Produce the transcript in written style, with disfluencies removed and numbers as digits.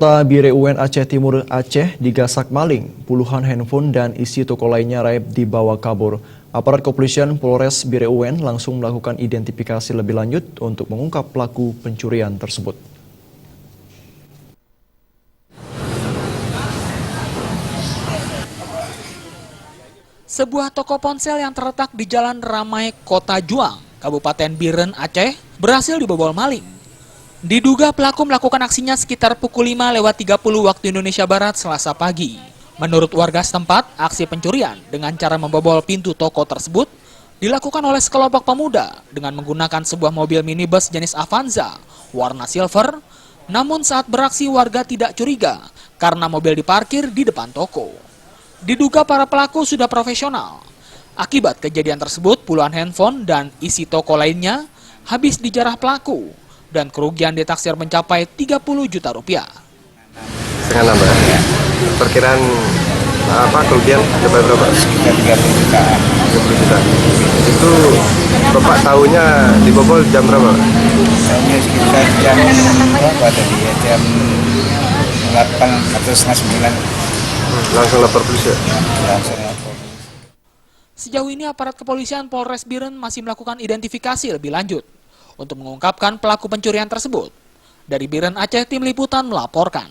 Kota Bireuen Aceh Timur Aceh digasak maling, puluhan handphone dan isi toko lainnya raib dibawa kabur. Aparat kepolisian Polres Bireuen langsung melakukan identifikasi lebih lanjut untuk mengungkap pelaku pencurian tersebut. Sebuah toko ponsel yang terletak di Jalan Ramai Kota Juang, Kabupaten Biren, Aceh, berhasil dibobol maling. Diduga pelaku melakukan aksinya sekitar pukul 5:30 waktu Indonesia Barat Selasa pagi. Menurut warga setempat, aksi pencurian dengan cara membobol pintu toko tersebut dilakukan oleh sekelompok pemuda dengan menggunakan sebuah mobil minibus jenis Avanza warna silver. Namun saat beraksi warga tidak curiga karena mobil diparkir di depan toko. Diduga para pelaku sudah profesional. Akibat kejadian tersebut, puluhan handphone dan isi toko lainnya habis dijarah pelaku dan kerugian ditaksir mencapai 30 juta rupiah. Dengan nambah, perkiraan kerugian sampai berapa? Sekitar 30 juta. 30 juta. Itu Bapak tahunya dibobol jam berapa? Tahunya sekitar jam berapa tadi ya? Jam 8 atau setengah 9. Langsung lapor polisi ya? Langsung lapor. Sejauh ini aparat kepolisian Polres Biren masih melakukan identifikasi lebih lanjut untuk mengungkapkan pelaku pencurian tersebut. Dari Biren Aceh, tim liputan melaporkan.